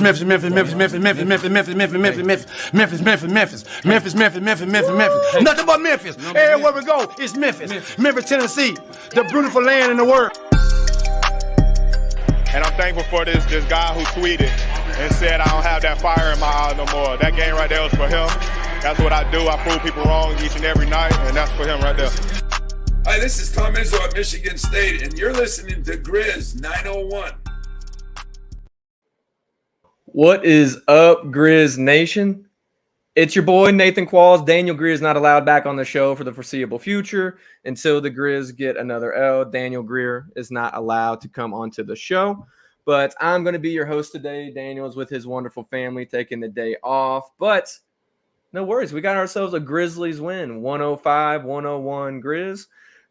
Memphis, Memphis, Memphis, Memphis, Memphis, Memphis, Memphis, Memphis, Memphis, Memphis, Memphis, Memphis, Memphis, Memphis, Memphis, Memphis, Memphis. Nothing but Memphis. Everywhere we go, it's Memphis. Memphis, Tennessee, the beautiful land in the world. And I'm thankful for this guy who tweeted and said I don't have that fire in my eyes no more. That game right there was for him. That's what I do. I prove people wrong each and every night, and that's for him right there. Hi, this is Tom Izzo at Michigan State, and you're listening to Grizz 901. What is up, Grizz Nation? It's your boy, Nathan Qualls. Daniel Greer is not allowed back on the show for the foreseeable future until the Grizz get another L. Daniel Greer is not allowed to come onto the show. But I'm going to be your host today. Daniel's with his wonderful family taking the day off. But no worries. We got ourselves a Grizzlies win, 105-101 Grizz,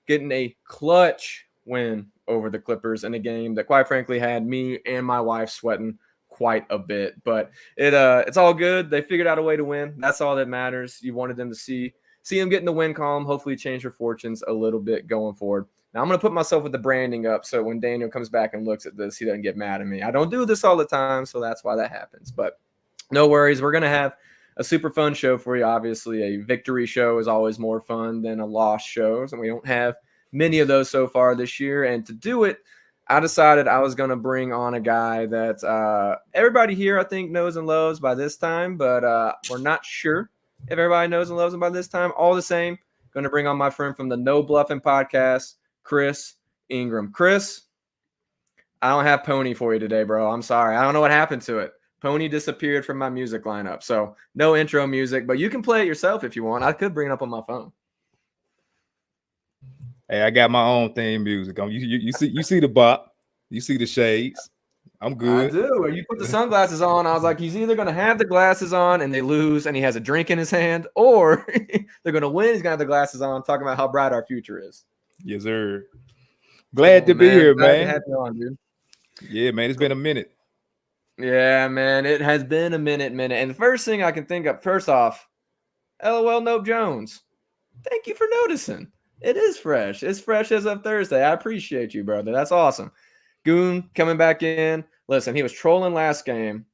getting a clutch win over the Clippers in a game that, quite frankly, had me and my wife sweating quite a bit. But it's all good. They figured out a way to win. That's all that matters. You wanted them to see them get in the win column, hopefully change their fortunes a little bit going forward. Now, I'm going to put myself with the branding up so when Daniel comes back and looks at this, he doesn't get mad at me. I don't do this all the time, so that's why that happens. But no worries. We're going to have a super fun show for you. Obviously, a victory show is always more fun than a loss show, and we don't have many of those so far this year. And to do it, I decided I was going to bring on a guy that everybody here, I think, knows and loves by this time, but we're not sure if everybody knows and loves him by this time. All the same, going to bring on my friend from the No Bluffing podcast, Chris Ingram. Chris, I don't have Pony for you today, bro. I'm sorry. I don't know what happened to it. Pony disappeared from my music lineup, so no intro music, but you can play it yourself if you want. I could bring it up on my phone. Hey, I got my own theme music. You see the bop, you see the shades. I'm good. I do. When you put the sunglasses on, I was like, he's either going to have the glasses on and they lose and he has a drink in his hand, or they're going to win. He's going to have the glasses on, talking about how bright our future is. Yes, sir. Glad to be here, Glad man. to have you on, dude. Yeah, man. It's been a minute. Yeah, man. It has been a minute. And the first thing I can think of, first off, LOL Nope Jones. Thank you for noticing. It is fresh. It's fresh as of Thursday. I appreciate you, brother. That's awesome. Goon coming back in. Listen, he was trolling last game,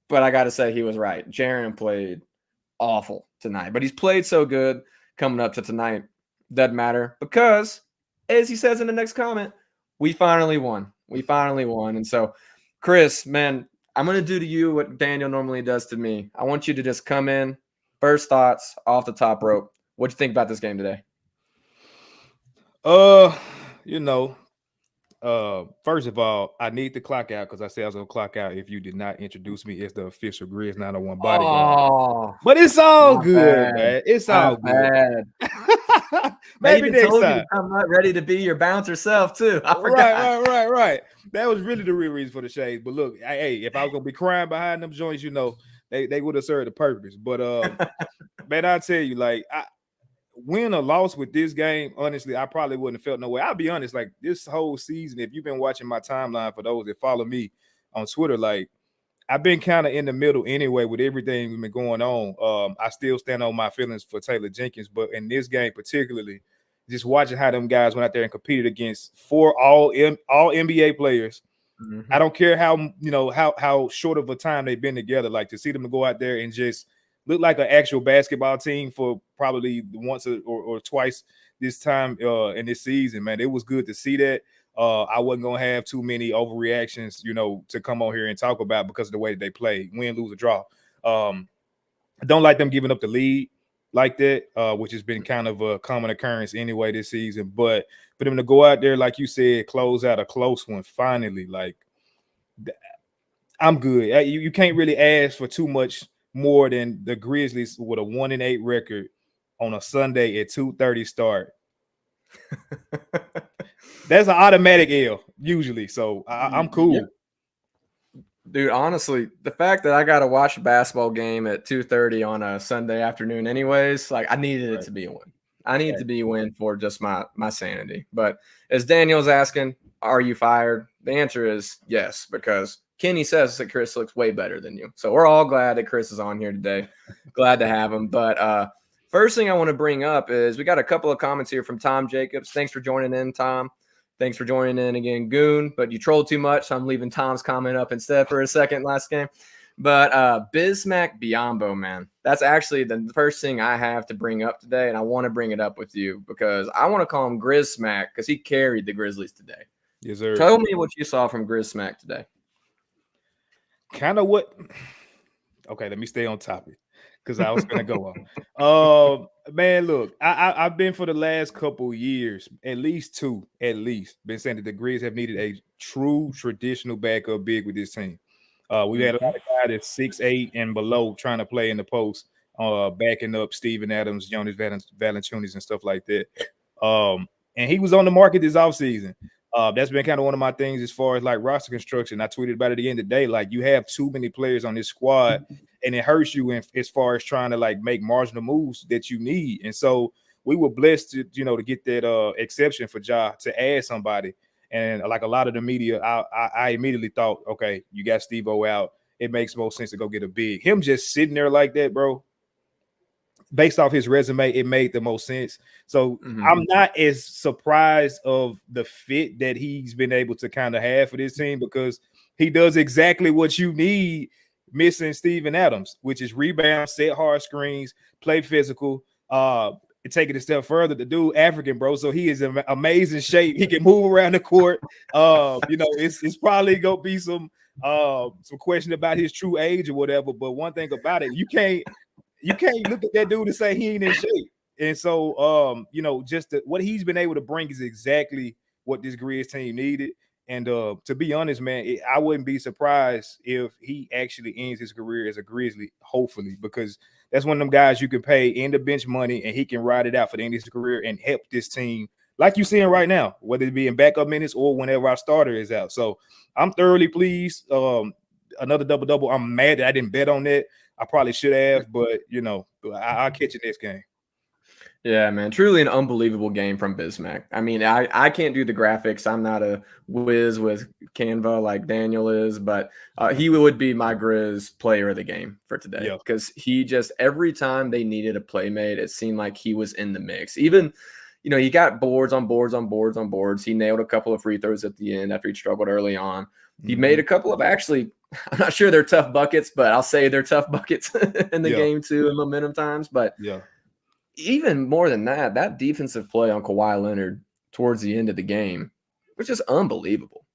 but I got to say he was right. Jaren played awful tonight, but he's played so good coming up to tonight. Doesn't matter because, as he says in the next comment, we finally won. We finally won. And so, Chris, man, I'm going to do to you what Daniel normally does to me. I want you to just come in, first thoughts off the top rope. What'd you think about this game today? First of all, I need to clock out because I said I was going to clock out if you did not introduce me as the official Grizz 901 bodyguard. Oh, but it's all good, bad. man. It's all good. Maybe next time. I'm not ready to be your bouncer self, too. I forgot. Right. That was really the real reason for the shades. But look, hey, if I was going to be crying behind them joints, they would have served the purpose. But, man, I tell you, like, win or loss with this game, honestly, I probably wouldn't have felt no way. I'll be honest, like this whole season, if you've been watching my timeline, for those that follow me on Twitter, like I've been kind of in the middle anyway with everything that's been going on. I still stand on my feelings for Taylor Jenkins, but in this game particularly, just watching how them guys went out there and competed against four all NBA players. Mm-hmm. I don't care how short of a time they've been together, like to see them go out there and just look like an actual basketball team for probably once or twice this time in this season, man. It was good to see that. I wasn't going to have too many overreactions, to come on here and talk about because of the way that they play, win, lose, or draw. I don't like them giving up the lead like that, which has been kind of a common occurrence anyway this season. But for them to go out there, like you said, close out a close one finally, like I'm good. You can't really ask for too much more than the Grizzlies with a 1-8 record on a Sunday at 2:30 start. That's an automatic L usually, so I'm cool. Yep. Dude, honestly, the fact that I got to watch a basketball game at 2:30 on a Sunday afternoon anyways, like I needed it to be a win. I need to be a win for just my sanity. But as Daniel's asking, are you fired? The answer is yes, because Kenny says that Chris looks way better than you. So we're all glad that Chris is on here today. Glad to have him. But first thing I want to bring up is we got a couple of comments here from Tom Jacobs. Thanks for joining in, Tom. Thanks for joining in again, Goon. But you trolled too much, so I'm leaving Tom's comment up instead for a second last game. But Bismack Biyombo, man, that's actually the first thing I have to bring up today, and I want to bring it up with you because I want to call him Grizz Smack because he carried the Grizzlies today. Yes, sir. Tell me what you saw from Grizz Smack today. Kind of what? Okay, let me stay on topic because I was gonna go on. Man, look, I've been for the last couple years, at least been saying that the Grizz have needed a true traditional backup big with this team. We've had a lot of guys that's 6'8" and below trying to play in the post, backing up Steven Adams, Jonas Valanciunas, and stuff like that. And he was on the market this offseason. That's been kind of one of my things as far as like roster construction. I tweeted about it again today. Like, you have too many players on this squad, and it hurts you as far as trying to like make marginal moves that you need. And so we were blessed to, to get that exception for Ja to add somebody. And like a lot of the media, I immediately thought, okay, you got Steve-O out. It makes most sense to go get a big. Him just sitting there like that, bro, based off his resume, it made the most sense. So I'm not as surprised of the fit that he's been able to kind of have for this team because he does exactly what you need missing Steven Adams, which is rebound, set hard screens, play physical, take it a step further. The dude African, bro, so he is in amazing shape. He can move around the court. It's probably gonna be some question about his true age or whatever. But one thing about it, you can't look at that dude and say he ain't in shape. And so, what he's been able to bring is exactly what this Grizz team needed. And to be honest, man, I wouldn't be surprised if he actually ends his career as a Grizzly, hopefully, because that's one of them guys you can pay in the bench money and he can ride it out for the end of his career and help this team like you're seeing right now, whether it be in backup minutes or whenever our starter is out. So I'm thoroughly pleased. Another double-double. I'm mad that I didn't bet on that. I probably should have, but, I'll catch it next game. Yeah, man, truly an unbelievable game from Bismack. I mean, I can't do the graphics. I'm not a whiz with Canva like Daniel is, but he would be my Grizz player of the game for today because he just, every time they needed a playmate, it seemed like he was in the mix. Even, he got boards on boards on boards on boards. He nailed a couple of free throws at the end after he struggled early on. He made a couple of actually, I'm not sure they're tough buckets, but I'll say they're tough buckets in the game too in momentum times. But even more than that, that defensive play on Kawhi Leonard towards the end of the game was just unbelievable.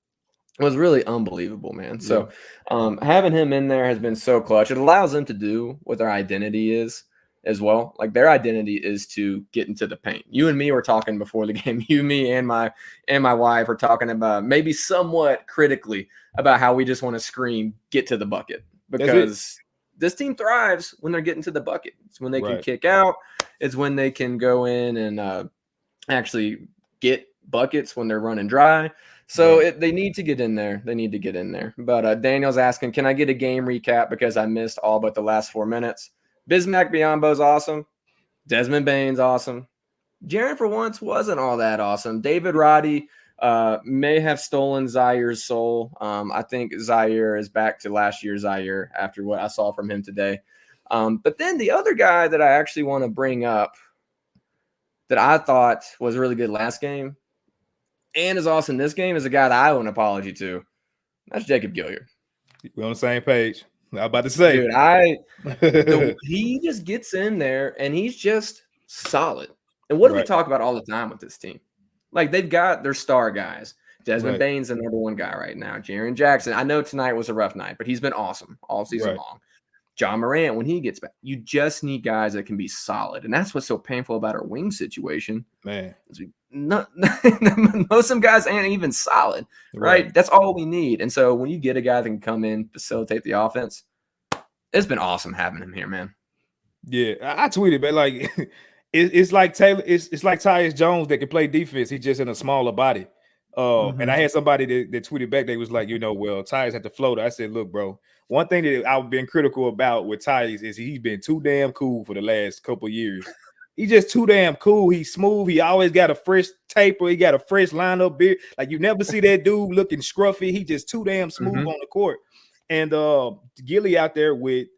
It was really unbelievable, man. So having him in there has been so clutch. It allows them to do what their identity is as well. Like, their identity is to get into the paint. You and me were talking before the game. You, me, and my wife were talking about maybe somewhat critically about how we just want to scream, get to the bucket, because this team thrives when they're getting to the bucket. It's when they can kick out. It's when they can go in and actually get buckets when they're running dry. So they need to get in there. They need to get in there. But Daniel's asking, can I get a game recap because I missed all but the last 4 minutes? Bismack Biyombo's awesome. Desmond Bane's awesome. Jaren, for once, wasn't all that awesome. David Roddy may have stolen Ziaire's soul. I think Ziaire is back to last year's Ziaire after what I saw from him today. But then the other guy that I actually want to bring up that I thought was really good last game and is awesome this game is a guy that I owe an apology to. That's Jacob Gilyard. We're on the same page. I was about to say. Dude, he just gets in there and he's just solid. And what do we talk about all the time with this team? Like, they've got their star guys. Desmond Bane's the number one guy right now. Jaren Jackson. I know tonight was a rough night, but he's been awesome all season long. John Morant, when he gets back, you just need guys that can be solid. And that's what's so painful about our wing situation. Man. Most of them guys ain't even solid, right? That's all we need. And so when you get a guy that can come in, facilitate the offense, it's been awesome having him here, man. Yeah, I tweeted, but like it's like Taylor, it's like Tyus Jones that can play defense. He's just in a smaller body. And I had somebody that tweeted back, they was like, well, Tyus had the floater. I said, look, bro, one thing that I've been critical about with Tyus is he's been too damn cool for the last couple of years. He's just too damn cool. He's smooth. He always got a fresh taper. He got a fresh lineup beard. Like, you never see that dude looking scruffy. He just too damn smooth on the court. And Gilly out there with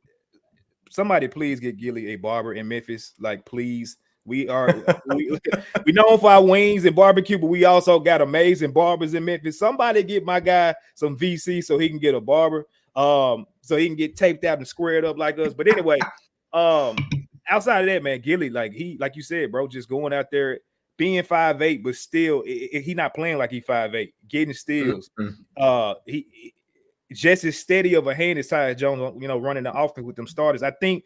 somebody, please get Gilly a barber in Memphis. Like, please, We known for our wings and barbecue, but we also got amazing barbers in Memphis. Somebody get my guy some VC so he can get a barber, so he can get taped out and squared up like us. But anyway, outside of that, man, Gilly, like you said, bro, just going out there being 5'8", but still he not playing like he 5'8", getting steals. He just as steady of a hand as Tyus Jones, running the offense with them starters. I think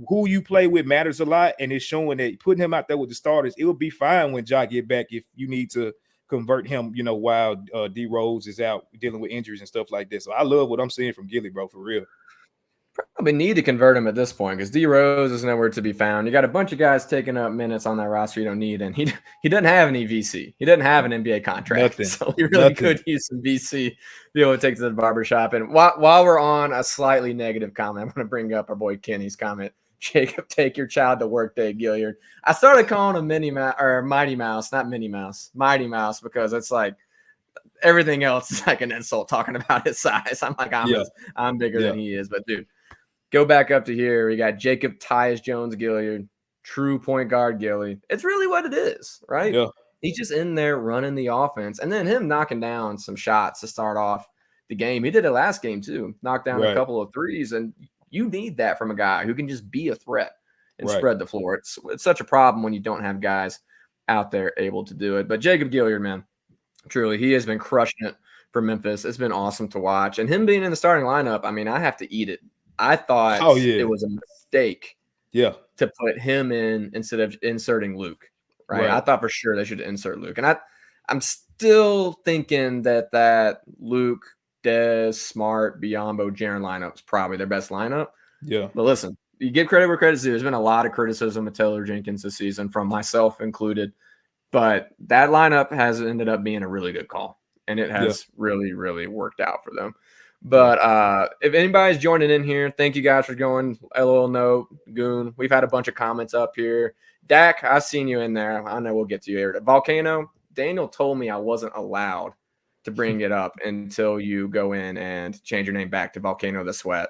who you play with matters a lot, and it's showing that putting him out there with the starters, it will be fine when Ja get back if you need to convert him, while D Rose is out dealing with injuries and stuff like this. So I love what I'm seeing from Gilly, bro, for real. Probably need to convert him at this point because D Rose is nowhere to be found. You got a bunch of guys taking up minutes on that roster you don't need, and he doesn't have any VC. He doesn't have an NBA contract, so he really could use some VC to be able to take to the barbershop. And while we're on a slightly negative comment, I'm going to bring up our boy Kenny's comment. Jacob, take your child to work day, Gilyard. I started calling him Mighty Mouse, not Minnie Mouse, Mighty Mouse, because it's like everything else is like an insult talking about his size. I'm like, I'm bigger than he is. But dude, go back up to here. We got Jacob Tyus Jones Gilyard, true point guard Gilly. It's really what it is, right? Yeah. He's just in there running the offense. And then him knocking down some shots to start off the game. He did it last game too. Knocked down a couple of threes. And you need that from a guy who can just be a threat and spread the floor. It's such a problem when you don't have guys out there able to do it. But Jacob Gilyard, man, truly, he has been crushing it for Memphis. It's been awesome to watch. And him being in the starting lineup, I mean, I have to eat it. I thought it was a mistake to put him in instead of inserting Luke, right? I thought for sure they should insert Luke. And I'm still thinking that Luke, Dez, Smart, Biyombo, Jaren lineup is probably their best lineup. Yeah. But listen, you give credit where credit's due. There's been a lot of criticism of Taylor Jenkins this season, from myself included. But that lineup has ended up being a really good call. And it has really, really worked out for them. But if anybody's joining in here, thank you guys for going. LOL note, Goon. We've had a bunch of comments up here. Dak, I've seen you in there. I know we'll get to you here. Volcano, Daniel told me I wasn't allowed to bring it up until you go in and change your name back to Volcano the Sweat.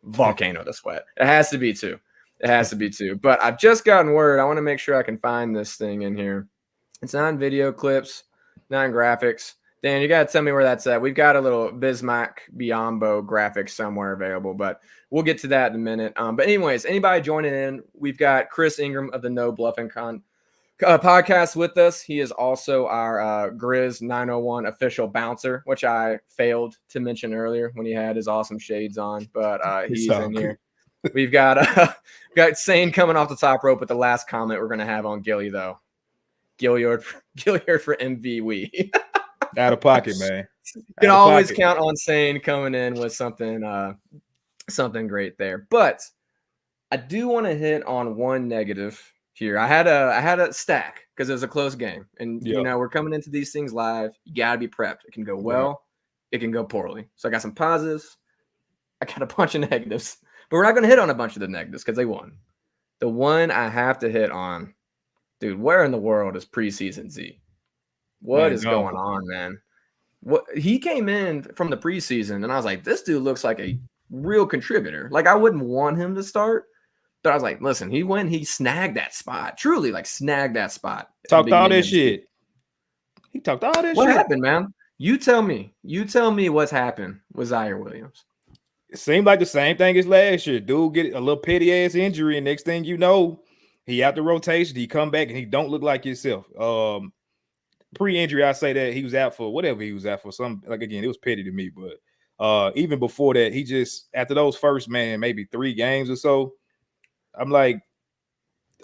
Volcano the Sweat. It has to be two. It has to be two. But I've just gotten word. I want to make sure I can find this thing in here. It's not in video clips, not in graphics. Dan, you got to tell me where that's at. We've got a little Bismack Biyombo graphic somewhere available, but we'll get to that in a minute. But anyways, anybody joining in, we've got Chris Ingram of the No Bluffing podcast with us. He is also our Grizz 901 official bouncer, which I failed to mention earlier when he had his awesome shades on, but he's in here. We've got Sane coming off the top rope with the last comment we're going to have on Gilly, though. Gilyard for MVW. Out of pocket, man. You can always count on Sane coming in with something great there. But I do want to hit on one negative here. I had a stack because it was a close game. And we're coming into these things live. You gotta be prepped. It can go well, it can go poorly. So I got some positives, I got a bunch of negatives. But we're not gonna hit on a bunch of the negatives because they won. The one I have to hit on, dude, where in the world is preseason Z? What is going on, man? He came in from the preseason, and I was like, this dude looks like a real contributor. Like, I wouldn't want him to start, but I was like, listen, he snagged that spot. Truly, like, snagged that spot. Talked all this shit. He talked all this shit. What happened, man? You tell me what's happened with Ziaire Williams. It seemed like the same thing as last year. Dude get a little petty-ass injury, and next thing you know, he out the rotation. He come back, and he don't look like himself. Pre-injury, I say that he was out for whatever he was out for. Some, like, again, it was petty to me, but even before that, he just, after those first, maybe 3 games or so, I'm like,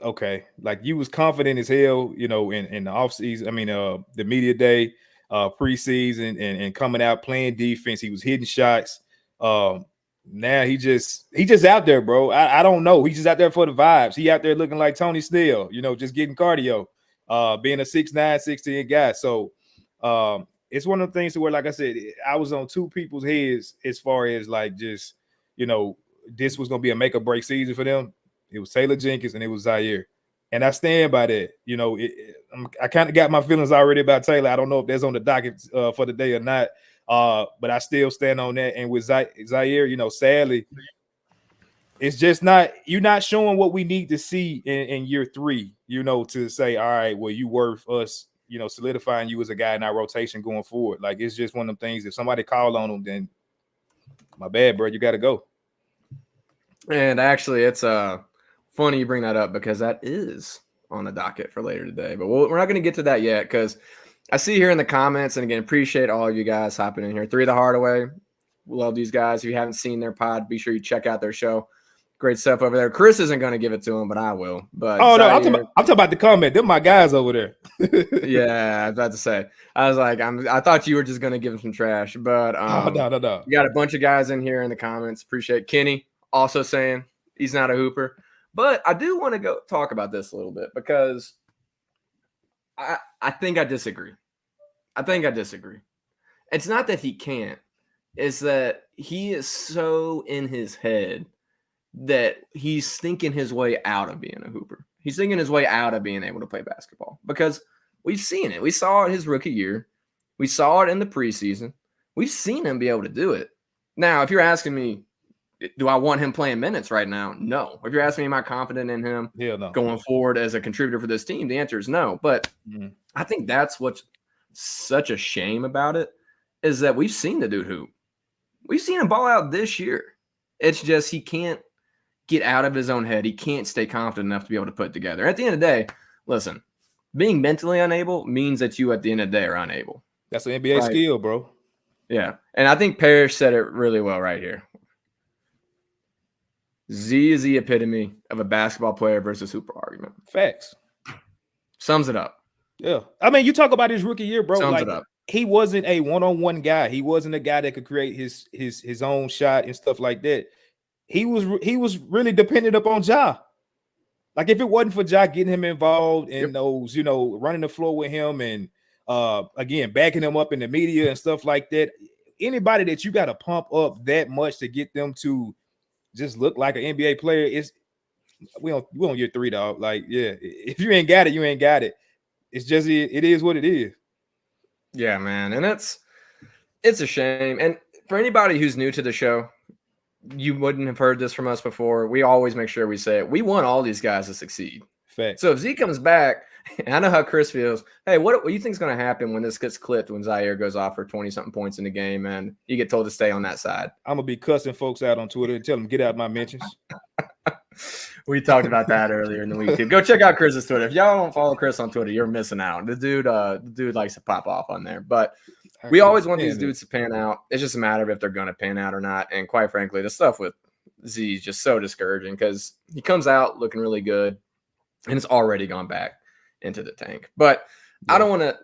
okay, like, you was confident as hell, in the offseason. I mean, the media day, preseason, and coming out playing defense. He was hitting shots. Now he just out there, bro. I don't know. He's just out there for the vibes. He out there looking like Tony Snell, just getting cardio. Being a 6'9", 6'10" guy. So it's one of the things to where, like I said, I was on two people's heads as far as, like, just, this was going to be a make or break season for them. It was Taylor Jenkins and it was Ziaire. And I stand by that. I kind of got my feelings already about Taylor. I don't know if that's on the docket for the day or not. But I still stand on that. And with Ziaire, sadly, It's just not, you're not showing what we need to see in year 3, to say, all right, well, you worth us, solidifying you as a guy in our rotation going forward. Like, it's just one of them things. If somebody called on him, then my bad, bro, you got to go. And actually, it's funny you bring that up because that is on the docket for later today. But we're not going to get to that yet because I see here in the comments, and again, appreciate all of you guys hopping in here. 3 the Hardaway. Love these guys. If you haven't seen their pod, be sure you check out their show. Great stuff over there. Chris isn't going to give it to him, but I will. But no, I'm talking about the comment. They're my guys over there. Yeah, I was about to say. I was like, I thought you were just going to give him some trash, but no. You got a bunch of guys in here in the comments. Appreciate Kenny also saying he's not a hooper. But I do want to go talk about this a little bit because I think I disagree. It's not that he can't. It's that he is so in his head that he's thinking his way out of being a hooper. He's thinking his way out of being able to play basketball because we've seen it. We saw it his rookie year. We saw it in the preseason. We've seen him be able to do it. Now, if you're asking me, do I want him playing minutes right now? No. If you're asking me, am I confident in him going forward as a contributor for this team? The answer is no. But I think that's what's such a shame about it is that we've seen the dude hoop. We've seen him ball out this year. It's just he can't get out of his own head. He can't stay confident enough to be able to put it together. At the end of the day, listen, being mentally unable means that you at the end of the day are unable. That's an NBA skill, bro. Yeah. And I think Parrish said it really well right here. Z is the epitome of a basketball player versus hooper argument. Facts. Sums it up. Yeah. I mean, you talk about his rookie year, bro. Sums it up. He wasn't a one-on-one guy. He wasn't a guy that could create his own shot and stuff like that. He was really dependent upon Ja. Like if it wasn't for Ja getting him involved in those, running the floor with him and again backing him up in the media and stuff like that. Anybody that you got to pump up that much to get them to just look like an NBA player is we on year 3, dog. Like, yeah, if you ain't got it, you ain't got it. It's just it is what it is. Yeah, man. And it's a shame. And for anybody who's new to the show, you wouldn't have heard this from us before. We always make sure we say it. We want all these guys to succeed. Fact. So if Z comes back, and I know how Chris feels. Hey, what do you think is going to happen when this gets clipped, when Ziaire goes off for 20-something points in the game and you get told to stay on that side? I'm going to be cussing folks out on Twitter and tell them, get out my mentions. We talked about that earlier in the week, too. Go check out Chris's Twitter. If y'all don't follow Chris on Twitter, you're missing out. The dude likes to pop off on there. But we always want these dudes to pan out. It's just a matter of if they're going to pan out or not. And quite frankly, the stuff with Z is just so discouraging because he comes out looking really good and it's already gone back into the tank. But I don't want to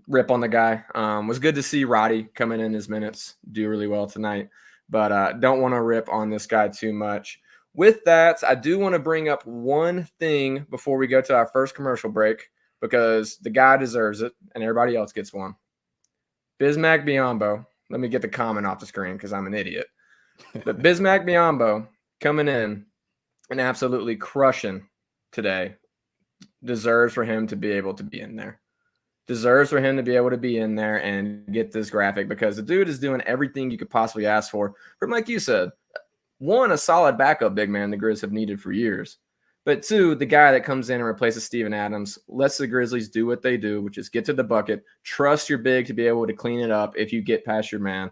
rip on the guy. Was good to see Roddy coming in his minutes, do really well tonight. But don't want to rip on this guy too much. With that, I do want to bring up one thing before we go to our first commercial break because the guy deserves it and everybody else gets one. Bismack Biyombo. Let me get the comment off the screen because I'm an idiot. But Bismack Biyombo coming in and absolutely crushing today. Deserves for him to be able to be in there. Deserves for him to be able to be in there and get this graphic because the dude is doing everything you could possibly ask for. From like you said, 1, a solid backup big man the Grizz have needed for years. But 2, the guy that comes in and replaces Steven Adams, lets the Grizzlies do what they do, which is get to the bucket, trust your big to be able to clean it up if you get past your man.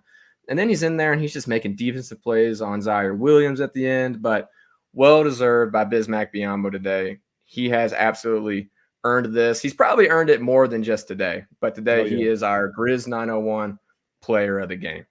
And then he's in there and he's just making defensive plays on Ziaire Williams at the end, but well-deserved by Bismack Biyombo today. He has absolutely earned this. He's probably earned it more than just today, but today he is our Grizz 901 player of the game.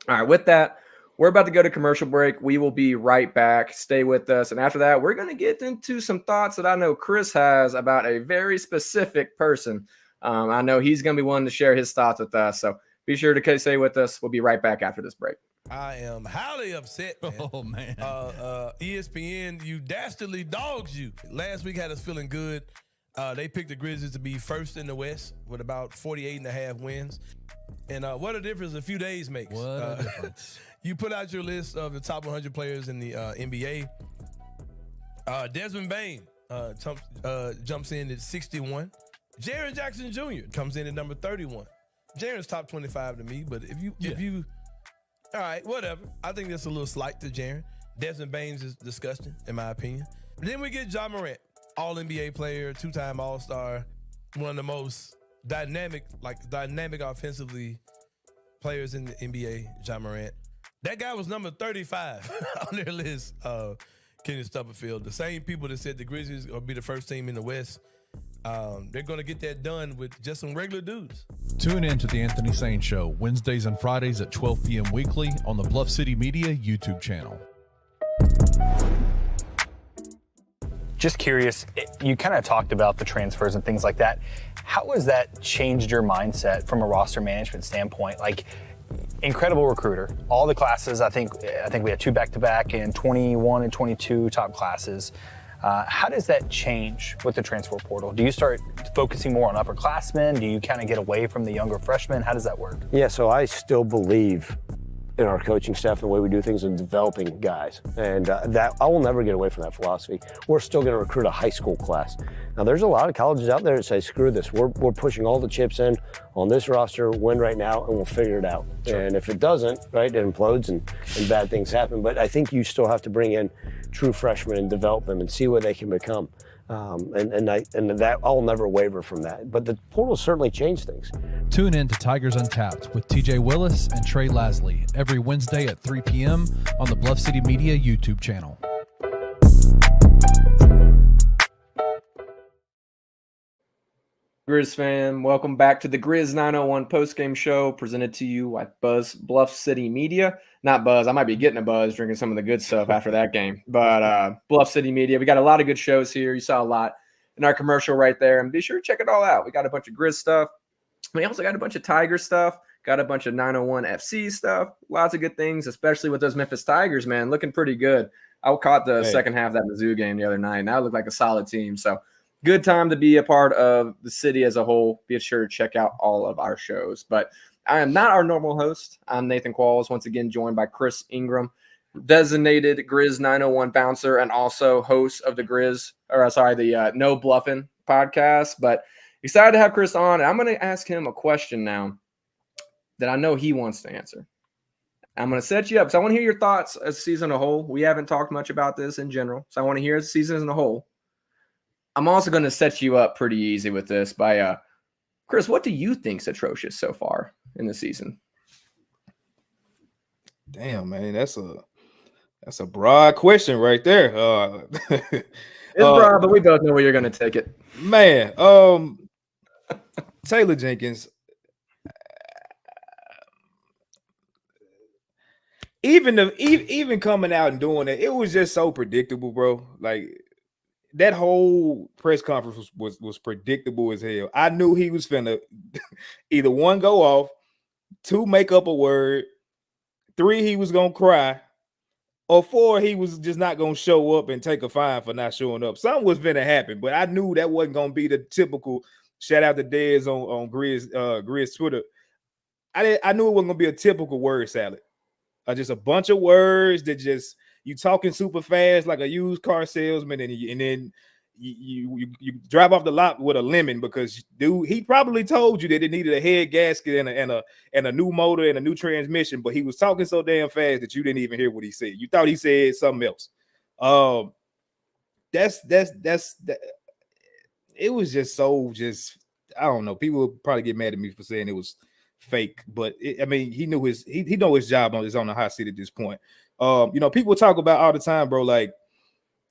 All right, with that, we're about to go to commercial break. We will be right back. Stay with us. And after that, we're going to get into some thoughts that I know Chris has about a very specific person. I know he's going to be wanting to share his thoughts with us. So be sure to stay with us. We'll be right back after this break. I am highly upset, man. Oh, man. ESPN, you dastardly dogs you. Last week had us feeling good. They picked the Grizzlies to be first in the West with about 48.5 wins. And what a difference a few days makes. What a difference. You put out your list of the top 100 players in the NBA. Desmond Bane jumps in at 61. Jaren Jackson Jr. comes in at number 31. Jaren's top 25 to me, but if you all right, whatever. I think that's a little slight to Jaren. Desmond Baines is disgusting, in my opinion. But then we get Ja Morant, All-NBA player, 2-time All-Star, one of the most dynamic offensively players in the NBA, Ja Morant. That guy was number 35 on their list, Kenny Stubblefield. The same people that said the Grizzlies will be the first team in the West, they're going to get that done with just some regular dudes. Tune in to The Anthony Sane Show, Wednesdays and Fridays at 12 p.m. weekly on the Bluff City Media YouTube channel. Just curious, you kind of talked about the transfers and things like that. How has that changed your mindset from a roster management standpoint? Like, incredible recruiter. All the classes, I think we had 2 back-to-back and 21 and 22 top classes. How does that change with the transfer portal? Do you start focusing more on upperclassmen? Do you kind of get away from the younger freshmen? How does that work? Yeah, so I still believe in our coaching staff and the way we do things and developing guys. And that I will never get away from that philosophy. We're still going to recruit a high school class. Now, there's a lot of colleges out there that say, screw this. We're pushing all the chips in on this roster, win right now, and we'll figure it out. Sure. And if it doesn't, right, it implodes and bad things happen. But I think you still have to bring in true freshmen and develop them and see what they can become. And that I'll never waver from that. But the portal certainly changed things. Tune in to Tigers Untapped with TJ Willis and Trey Lasley every Wednesday at 3 p.m. on the Bluff City Media YouTube channel. Grizz fan, welcome back to the Grizz 901 postgame show presented to you by Bluff City Media. Not Buzz, I might be getting a buzz drinking some of the good stuff after that game. But Bluff City Media, we got a lot of good shows here. You saw a lot in our commercial right there. And be sure to check it all out. We got a bunch of Grizz stuff. We also got a bunch of Tiger stuff. Got a bunch of 901 FC stuff. Lots of good things, especially with those Memphis Tigers, man. Looking pretty good. I caught the second half of that Mizzou game the other night, and that looked like a solid team. So good time to be a part of the city as a whole. Be sure to check out all of our shows. But I am not our normal host. I'm Nathan Qualls, once again joined by Chris Ingram, designated Grizz 901 bouncer and also host of the No Bluffing podcast. But excited to have Chris on. And I'm going to ask him a question now that I know he wants to answer. I'm going to set you up. So I want to hear your thoughts as a season as a whole. We haven't talked much about this in general. So I want to hear the season as a whole. I'm also going to set you up pretty easy with this by Chris, what do you think's atrocious so far in the season? Damn, man, that's a broad question right there. It's broad, but we both know where you're going to take it. Man, Taylor Jenkins. Even coming out and doing it was just so predictable, bro. Like, that whole press conference was predictable as hell. I knew he was finna either 1, go off, 2, make up a word, 3, he was gonna cry, or 4, he was just not gonna show up and take a fine for not showing up. Something was finna happen, but I knew that wasn't gonna be the typical. Shout out to Dez on Grizz Twitter. I knew it wasn't gonna be a typical word salad. Just a bunch of words that just you talking super fast like a used car salesman, and then you drive off the lot with a lemon because dude, he probably told you that it needed a head gasket and a new motor and a new transmission, but he was talking so damn fast that you didn't even hear what he said. You thought he said something else. That's it was just so I don't know. People would probably get mad at me for saying it was fake, but he knew he know his job is on the hot seat at this point. People talk about all the time, bro, like,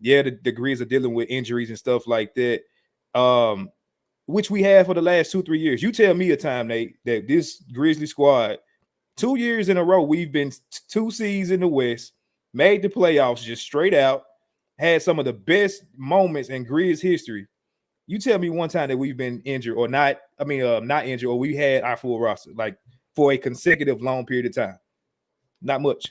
yeah, the Grizz are dealing with injuries and stuff like that, which we have for the last 2-3 years. You tell me a time, Nate, that this Grizzly squad, 2 years in a row, we've been 2 seeds in the West, made the playoffs just straight out, had some of the best moments in Grizz history. You tell me one time that we've been injured or not injured, or we had our full roster, like, for a consecutive long period of time. Not much.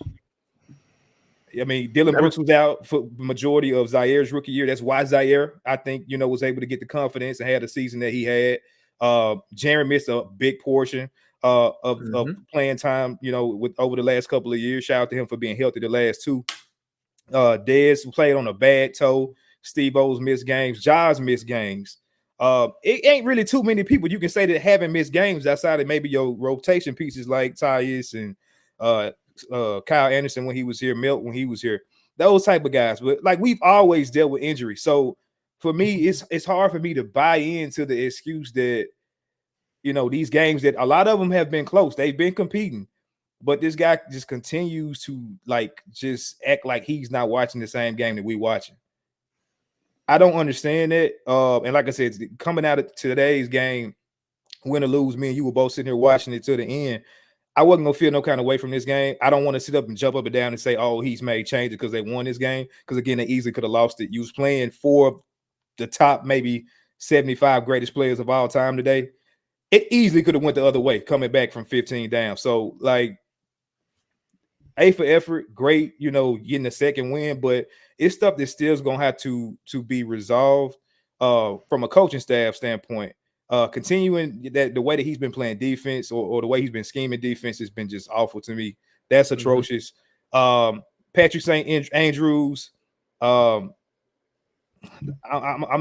Dylan Brooks was out for the majority of Ziaire's rookie year. That's why Ziaire, I think, was able to get the confidence and had the season that he had. Jaren missed a big portion of playing time, with over the last couple of years. Shout out to him for being healthy the last 2. Dez played on a bad toe. Steve O's missed games. Jaws missed games. It ain't really too many people you can say that haven't missed games outside of maybe your rotation pieces like Tyus and Kyle Anderson when he was here, Milt when he was here. those type of guys. But like we've always dealt with injury, so for me, it's hard for me to buy into the excuse that these games that a lot of them have been close. They've been competing, but this guy just continues to just act like he's not watching the same game that we watching. I don't understand that. And like I said, coming out of today's game, win or lose, me and you were both sitting here watching it to the end. I wasn't gonna feel no kind of way from this game. I don't want to sit up and jump up and down and say, "Oh, he's made changes because they won this game." Because again, they easily could have lost it. You was playing for the top maybe 75 greatest players of all time today. It easily could have went the other way, coming back from 15 down. So A for effort, great, getting the second win, but it's stuff that still's gonna have to be resolved from a coaching staff standpoint. Continuing that the way that he's been playing defense or the way he's been scheming defense has been just awful to me. That's atrocious. Patrick St. Andrews, I'm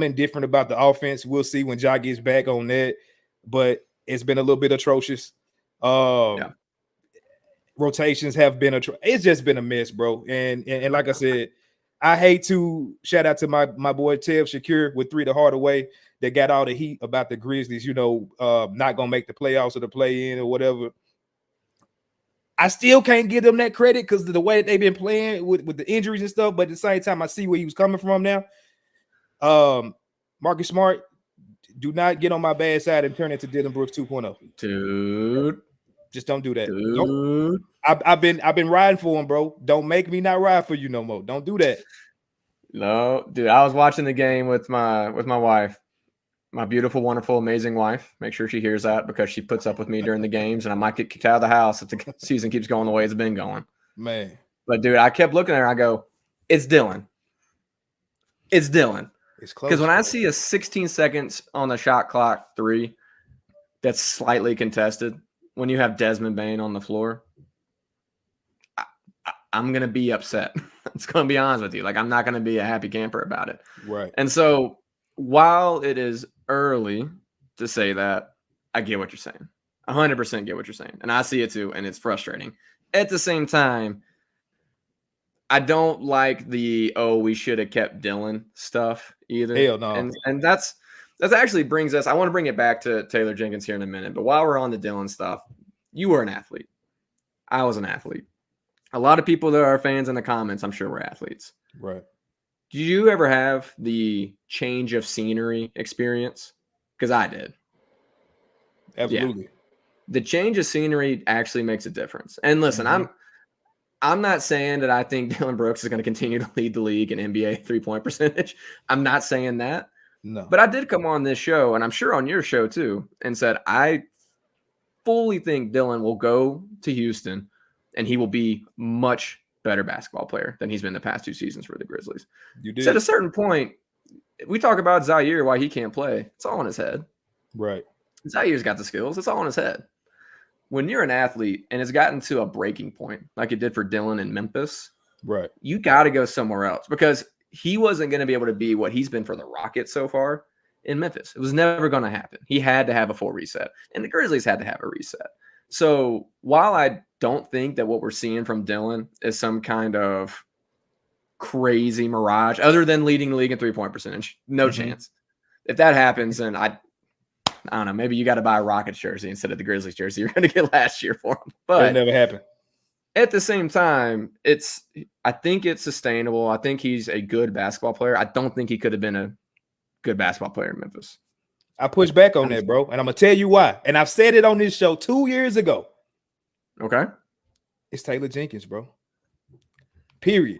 indifferent about the offense. We'll see when Ja gets back on that, but it's been a little bit atrocious. Rotations have been it's just been a mess, bro. And like I said, I hate to shout out to my boy Tev Shakir with 3 the harder way that got all the heat about the Grizzlies, not gonna make the playoffs or the play-in or whatever. I still can't give them that credit because of the way that they've been playing with the injuries and stuff. But at the same time, I see where he was coming from now. Marcus Smart, do not get on my bad side and turn into Dylan Brooks 2.0. Dude. Just don't do that. Dude. I've been riding for him, bro. Don't make me not ride for you no more. Don't do that. No, dude. I was watching the game with my wife, my beautiful, wonderful, amazing wife. Make sure she hears that because she puts up with me during the games, and I might get kicked out of the house if the season keeps going the way it's been going. Man. But dude, I kept looking at her. I go, it's Dylan. It's Dylan. It's close. Because when I see a 16 seconds on the shot clock 3 that's slightly contested, when you have Desmond Bane on the floor, I'm going to be upset. It's going to be honest with you. I'm not going to be a happy camper about it. Right. And so while it is early to say that, I get what you're saying. 100% get what you're saying. And I see it too, and it's frustrating. At the same time, I don't like the, we should have kept Dylan stuff either. Hell no. And that actually brings us, I want to bring it back to Taylor Jenkins here in a minute. But while we're on the Dylan stuff, you were an athlete. I was an athlete. A lot of people that are fans in the comments, I'm sure, were athletes. Right. Did you ever have the change of scenery experience? Because I did. Absolutely. Yeah. The change of scenery actually makes a difference. And listen, I'm not saying that I think Dylan Brooks is going to continue to lead the league in NBA three-point percentage. I'm not saying that. No. But I did come on this show, and I'm sure on your show too, and said I fully think Dylan will go to Houston and he will be much better basketball player than he's been the past 2 seasons for the Grizzlies. You did. So at a certain point, we talk about Ziaire, why he can't play. It's all in his head. Right. Zaire's got the skills. It's all in his head. When you're an athlete and it's gotten to a breaking point, like it did for Dylan in Memphis, right, you got to go somewhere else because he wasn't going to be able to be what he's been for the Rockets so far in Memphis. It was never going to happen. He had to have a full reset, and the Grizzlies had to have a reset. So while I don't think that what we're seeing from Dylan is some kind of crazy mirage, other than leading the league in three-point percentage, no chance. If that happens, then I don't know. Maybe you got to buy a Rockets jersey instead of the Grizzlies jersey you're going to get last year for him. But it never happened. At the same time, I think it's sustainable. I think he's a good basketball player. I don't think he could have been a good basketball player in Memphis. I push back on that, bro. And I'm going to tell you why. And I've said it on this show 2 years ago. Okay. It's Taylor Jenkins, bro. Period.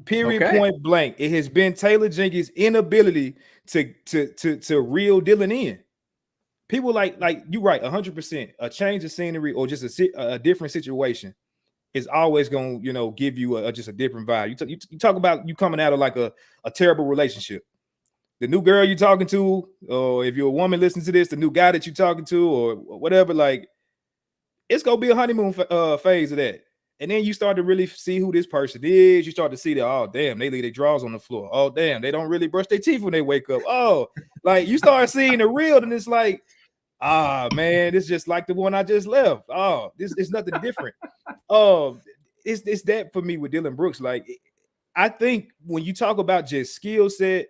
Point blank. It has been Taylor Jenkins' inability to reel Dylan in. People like you're right, 100%. A change of scenery or just a different situation is always going to, give you just a different vibe. You talk about you coming out of like a terrible relationship. The new girl you're talking to, or if you're a woman listening to this, the new guy that you're talking to, or whatever, like it's gonna be a honeymoon phase of that. And then you start to really see who this person is. You start to see that, oh damn, they leave their drawers on the floor. Oh damn, they don't really brush their teeth when they wake up. Oh, like you start seeing the real, and it's like, man, this is just like the one I just left. Oh, this is nothing different. It's that for me with Dylan Brooks. Like I think when you talk about just skill set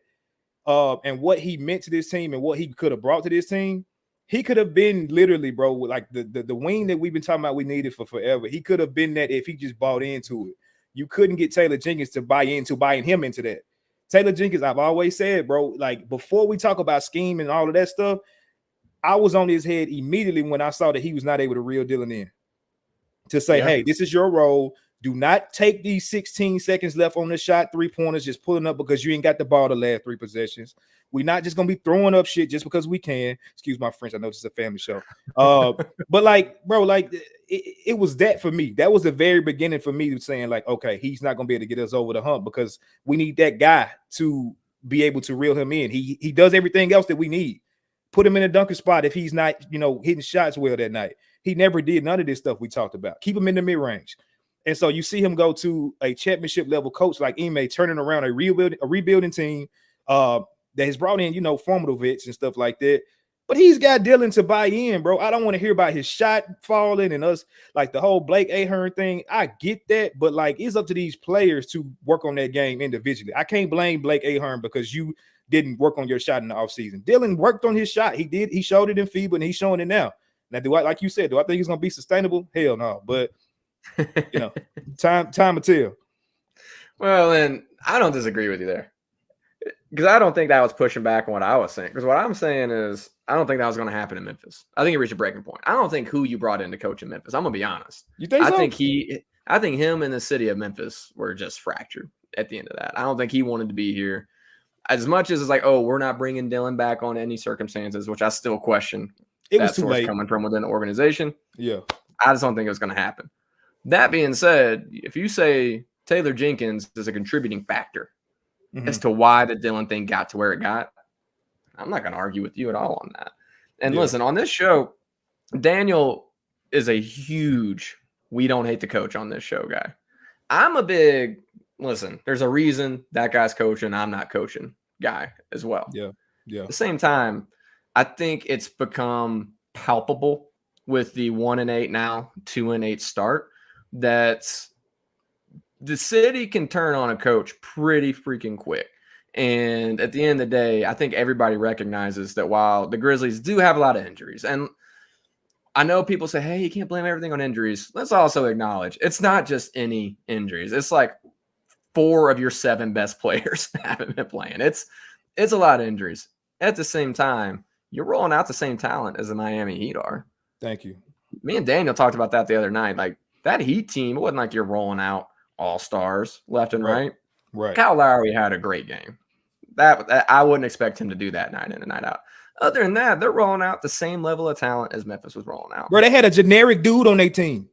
and what he meant to this team and what he could have brought to this team, he could have been literally, bro, like the wing that we've been talking about we needed for forever. He could have been that if he just bought into it. You couldn't get Taylor Jenkins to buying him into that. Taylor Jenkins, I've always said, bro, like before we talk about scheme and all of that stuff, I was on his head immediately when I saw that he was not able to reel Dylan in to say, hey, this is your role. Do not take these 16 seconds left on the shot, 3-pointers, just pulling up because you ain't got the ball the last 3 possessions. We're not just going to be throwing up shit just because we can. Excuse my French. I know this is a family show. But like, bro, like it was that for me. That was the very beginning for me saying like, okay, he's not going to be able to get us over the hump because we need that guy to be able to reel him in. He does everything else that we need. Put him in a dunker spot if he's not, hitting shots well that night. He never did none of this stuff we talked about. Keep him in the mid-range. And so you see him go to a championship level coach like Ime, turning around a rebuilding team that has brought in, formidable vets and stuff like that. But he's got Dylan to buy in, bro. I don't want to hear about his shot falling and us, like the whole Blake Ahern thing. I get that, but like it's up to these players to work on that game individually. I can't blame Blake Ahern because you didn't work on your shot in the offseason. Dylan worked on his shot. He did. He showed it in FIBA and he's showing it now. Now, like you said, do I think he's going to be sustainable? Hell no. But time will tell. Well, and I don't disagree with you there because I don't think that was pushing back on what I was saying. Because what I'm saying is I don't think that was going to happen in Memphis. I think it reached a breaking point. I don't think who you brought in to coach in Memphis. I'm going to be honest. You think so? I think him and the city of Memphis were just fractured at the end of that. I don't think he wanted to be here as much as it's like, oh, we're not bringing Dylan back on any circumstances, which I still question. It was too late coming from within the organization. Yeah. I just don't think it was going to happen. That being said, if you say Taylor Jenkins is a contributing factor as to why the Dylan thing got to where it got, I'm not going to argue with you at all on that. And listen, on this show, Daniel is a huge we don't hate the coach on this show guy. I'm a big, listen, there's a reason that guy's coaching, I'm not coaching guy as well. Yeah. At the same time, I think it's become palpable with the 1-8 now, 2-8 start that the city can turn on a coach pretty freaking quick. And at the end of the day, I think everybody recognizes that while the Grizzlies do have a lot of injuries, and I know people say, hey, you can't blame everything on injuries. Let's also acknowledge it's not just any injuries. It's like 4 of your 7 best players haven't been playing. It's a lot of injuries. At the same time, you're rolling out the same talent as the Miami Heat are. Thank you. Me and Daniel talked about that the other night. Like that Heat team, it wasn't like you're rolling out all-stars left and right. Right. Kyle Lowry had a great game. That I wouldn't expect him to do that night in and night out. Other than that, they're rolling out the same level of talent as Memphis was rolling out. Bro, they had a generic dude on their team.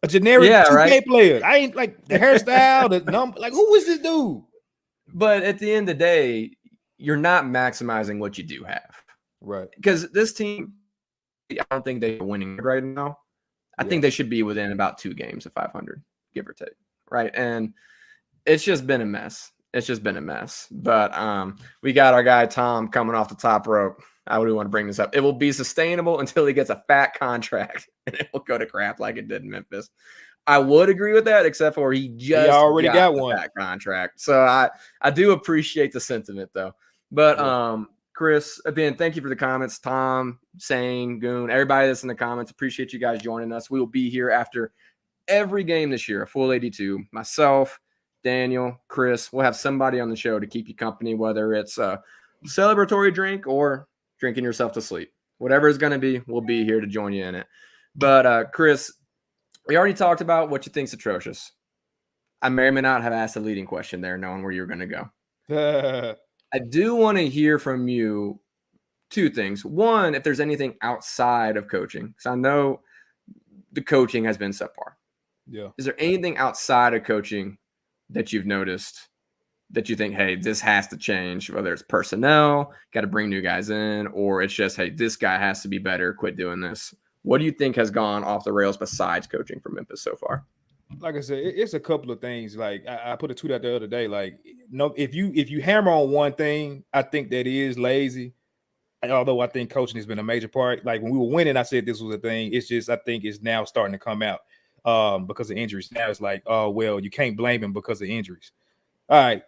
A generic 2K player. I ain't like the hairstyle, the number. Like, who is this dude? But at the end of the day, you're not maximizing what you do have. Right. Because this team, I don't think they're winning right now. I think they should be within about 2 games of 500, give or take. Right. And it's just been a mess. But we got our guy Tom coming off the top rope. I would want to bring this up. It will be sustainable until he gets a fat contract and it will go to crap like it did in Memphis. I would agree with that, except for he already got one fat contract. So I do appreciate the sentiment though. But Chris, again, thank you for the comments. Tom, Sang, Goon, everybody that's in the comments. Appreciate you guys joining us. We will be here after every game this year, a full 82. Myself, Daniel, Chris, we'll have somebody on the show to keep you company, whether it's a celebratory drink or drinking yourself to sleep. Whatever it's going to be, we'll be here to join you in it. But Chris, we already talked about what you think's atrocious. I may or may not have asked a leading question there, knowing where you're going to go. I do want to hear from you 2 things. One, if there's anything outside of coaching, because I know the coaching has been subpar. Yeah. Is there anything outside of coaching that you've noticed that you think, hey, this has to change, whether it's personnel, got to bring new guys in, or it's just, hey, this guy has to be better, quit doing this? What do you think has gone off the rails besides coaching for Memphis so far? Like I said, it's a couple of things. Like I put a tweet out the other day. Like, no, if you hammer on one thing, I think that is lazy. And although I think coaching has been a major part. Like when we were winning, I said this was a thing. It's just I think it's now starting to come out because of injuries. Now it's like, oh well, you can't blame him because of injuries. All right,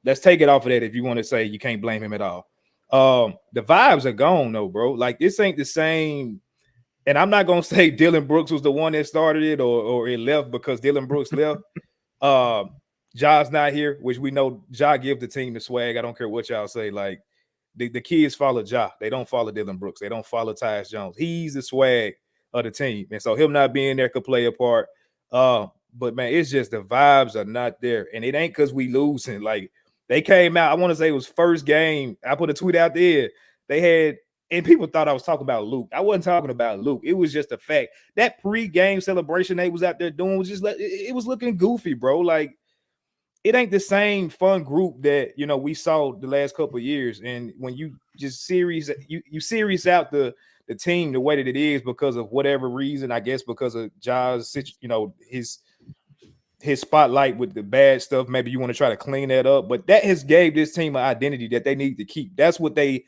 let's take it off of that if you want to say you can't blame him at all. The vibes are gone though, bro. Like this ain't the same. And I'm not gonna say Dylan Brooks was the one that started it or it left because Dylan Brooks left. Ja's not here, which we know Ja give the team the swag. I don't care what y'all say. Like the kids follow Ja. They don't follow Dylan Brooks. They don't follow Tyus Jones. He's the swag of the team. And so him not being there could play a part. But man, it's just the vibes are not there. And it ain't because we losing. Like they came out, I want to say it was first game. I put a tweet out there. They had, and people thought I was talking about Luke. I wasn't talking about Luke. It was just a fact. That pre-game celebration they was out there doing was just it was looking goofy, bro. Like it ain't the same fun group that we saw the last couple of years. And when you just series out the team the way that it is because of whatever reason, I guess because of Ja's his spotlight with the bad stuff. Maybe you want to try to clean that up, but that has gave this team an identity that they need to keep. That's what they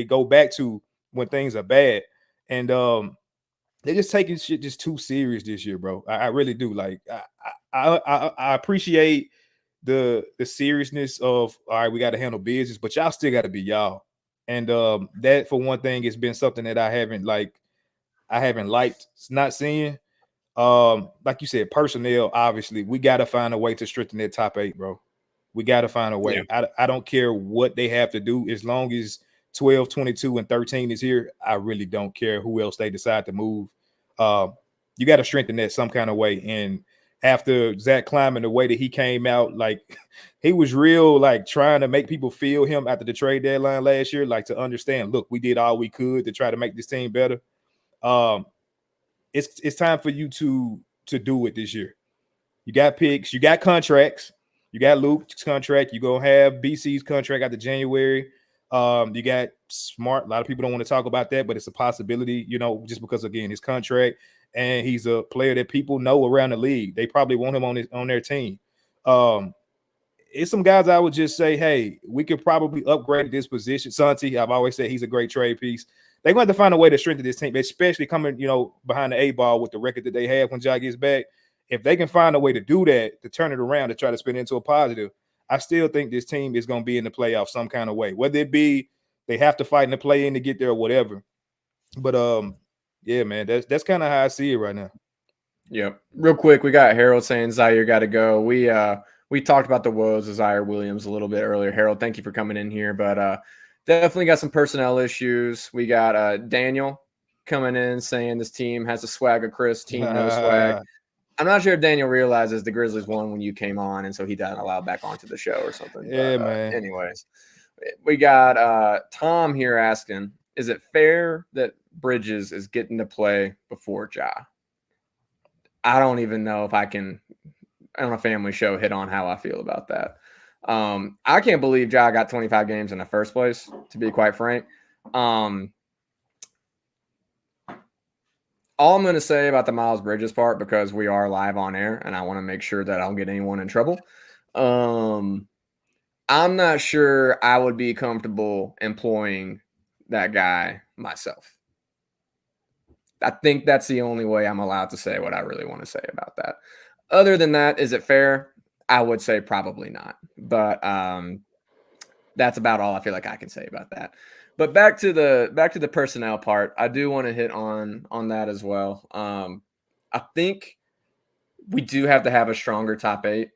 go back to when things are bad. And they're just taking shit just too serious this year, bro. I really do. Like I appreciate the seriousness of all right, we got to handle business, but y'all still got to be y'all. And that for one thing has been something that I haven't liked not seeing. Like you said, personnel, obviously, we got to find a way to strengthen that top 8, bro. We got to find a way. Yeah. I don't care what they have to do. As long as 12, 22, and 13 is here, I really don't care who else they decide to move. You got to strengthen that some kind of way. And after Zach Kleiman, the way that he came out, like he was real, like trying to make people feel him after the trade deadline last year, like to understand, look, we did all we could to try to make this team better. It's time for you to do it this year. You got picks, you got contracts, you got Luke's contract, you're gonna have BC's contract after January. You got Smart. A lot of people don't want to talk about that, but it's a possibility, just because again, his contract, and he's a player that people know around the league. They probably want him on their team. It's some guys I would just say, hey, we could probably upgrade this position. Santi, I've always said he's a great trade piece. They're going to have to find a way to strengthen this team, especially coming, behind the A-ball with the record that they have when Ja gets back. If they can find a way to do that, to turn it around, to try to spin it into a positive, I still think this team is going to be in the playoffs some kind of way. Whether it be they have to fight in the play-in to get there or whatever. But, yeah, man, that's kind of how I see it right now. Yep. Real quick, we got Harold saying Ziaire got to go. We talked about the woes of Ziaire Williams a little bit earlier. Harold, thank you for coming in here. But definitely got some personnel issues. We got Daniel coming in saying this team has a swag of Chris, team no swag. I'm not sure if Daniel realizes the Grizzlies won when you came on, and so he doesn't allow back onto the show or something. Yeah, but, man. Anyways, we got Tom here asking, is it fair that Bridges is getting to play before Ja? I don't even know if I can, on a family show, hit on how I feel about that. I can't believe Ja got 25 games in the first place, to be quite frank. All I'm going to say about the Miles Bridges part, because we are live on air and I want to make sure that I don't get anyone in trouble. I'm not sure I would be comfortable employing that guy myself. I think that's the only way I'm allowed to say what I really want to say about that. Other than that, is it fair? I would say probably not. But that's about all I feel like I can say about that. But back to the personnel part, I do want to hit on that as well. I think we do have to have a stronger top 8.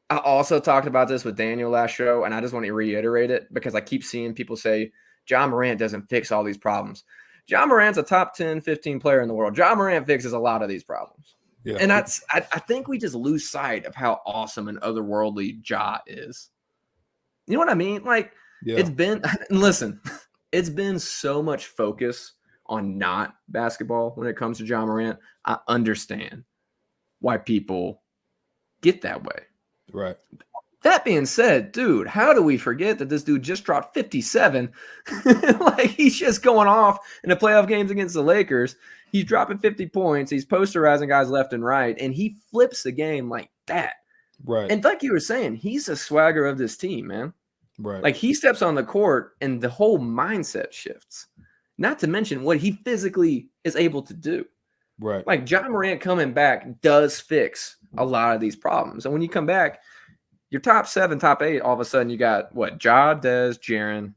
I also talked about this with Daniel last show, and I just want to reiterate it because I keep seeing people say Ja Morant doesn't fix all these problems. Ja Morant's a top 10, 15 player in the world. Ja Morant fixes a lot of these problems. Yeah. And I think we just lose sight of how awesome and otherworldly Ja is. You know what I mean? Like, It's been – listen – it's been so much focus on not basketball when it comes to Ja Morant. I understand why people get that way. Right. That being said, dude, how do we forget that this dude just dropped 57? Like, he's just going off in the playoff games against the Lakers. He's dropping 50 points. He's posterizing guys left and right, and he flips the game like that. Right. And like you were saying, he's a swagger of this team, man. Right. Like, he steps on the court and the whole mindset shifts. Not to mention what he physically is able to do. Right. Like, Ja Morant coming back does fix a lot of these problems. And when you come back, your top 7, top 8, all of a sudden you got what? Ja, Dez, Jaren.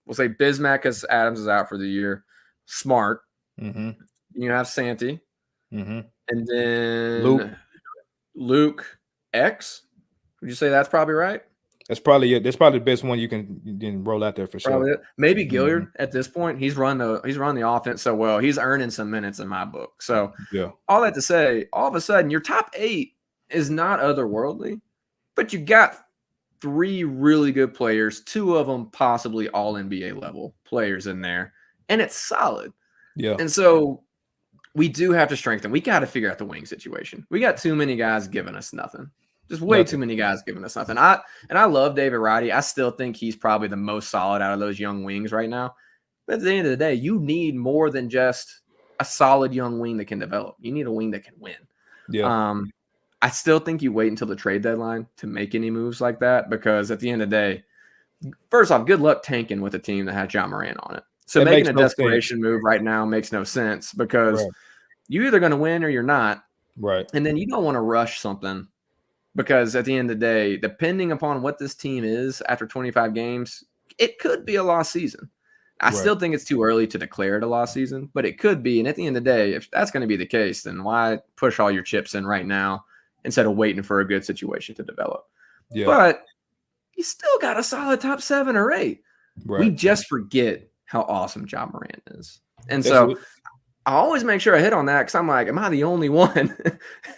We'll say Bismack because Adams is out for the year. Smart. Mm-hmm. You have Santi. Mm-hmm. And then Luke X. Would you say that's probably right? That's probably it. That's probably the best one you can roll out there for sure. Probably it. Maybe Gilyard at this point. He's run the offense so well. He's earning some minutes in my book. So all that to say, all of a sudden your top 8 is not otherworldly, but you got 3 really good players, 2 of them possibly all NBA level players in there, and it's solid. Yeah. And so we do have to strengthen. We got to figure out the wing situation. We got too many guys giving us nothing. Just way too many guys giving us nothing. I love David Roddy. I still think he's probably the most solid out of those young wings right now. But at the end of the day, you need more than just a solid young wing that can develop. You need a wing that can win. Yeah. I still think you wait until the trade deadline to make any moves like that because at the end of the day, first off, good luck tanking with a team that has Ja Morant on it. So making a desperation move right now makes no sense because you're either going to win or you're not. Right. And then you don't want to rush something because at the end of the day, depending upon what this team is after 25 games, it could be a lost season. I still think it's too early to declare it a lost season, but it could be. And at the end of the day, if that's going to be the case, then why push all your chips in right now instead of waiting for a good situation to develop? Yeah. But you still got a solid top 7 or 8. Right. We just forget how awesome Ja Morant is. And so I always make sure I hit on that because I'm like, am I the only one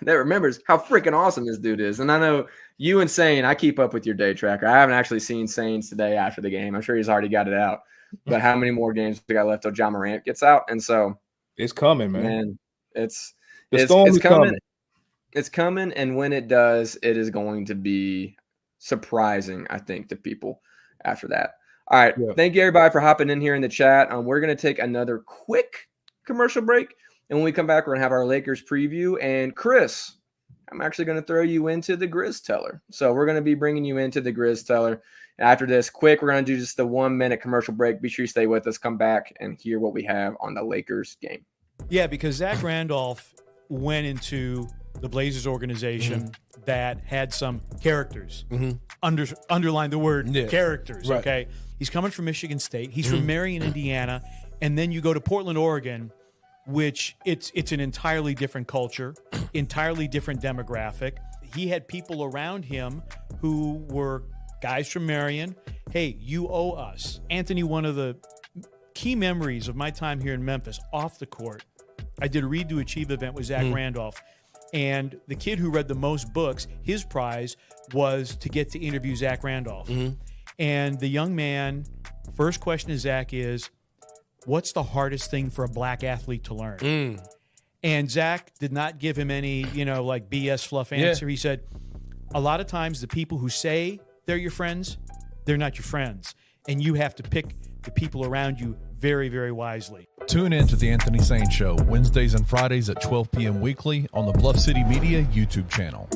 that remembers how freaking awesome this dude is? And I know you and Sane, I keep up with your day tracker. I haven't actually seen Sane's today after the game. I'm sure he's already got it out. But how many more games we got left till Ja Morant gets out? And so it's coming, man. And it's coming. It's coming, and when it does, it is going to be surprising, I think, to people after that. All right. Yeah. Thank you, everybody, for hopping in here in the chat. We're going to take another quick commercial break, and when we come back, we're going to have our Lakers preview. And Chris, I'm actually going to throw you into the Grizz Teller. So we're going to be bringing you into the Grizz Teller. After this, quick, we're going to do just the 1-minute commercial break. Be sure you stay with us. Come back and hear what we have on the Lakers game. Yeah, because Zach Randolph went into the Blazers organization that had some characters. Underline the word characters, okay? He's coming from Michigan State. He's from Marion, Indiana. And then you go to Portland, Oregon, which it's an entirely different culture, entirely different demographic. He had people around him who were guys from Marion. Hey, you owe us. Anthony, one of the key memories of my time here in Memphis off the court, I did a Read to Achieve event with Zach Randolph. And the kid who read the most books, his prize was to get to interview Zach Randolph. And the young man, first question to Zach is, what's the hardest thing for a black athlete to learn? And Zach did not give him any, like BS fluff answer. He said, a lot of times the people who say they're your friends, they're not your friends. And you have to pick the people around you very, very wisely. Tune in to The Anthony Sane Show, Wednesdays and Fridays at 12 p.m. weekly on the Bluff City Media YouTube channel.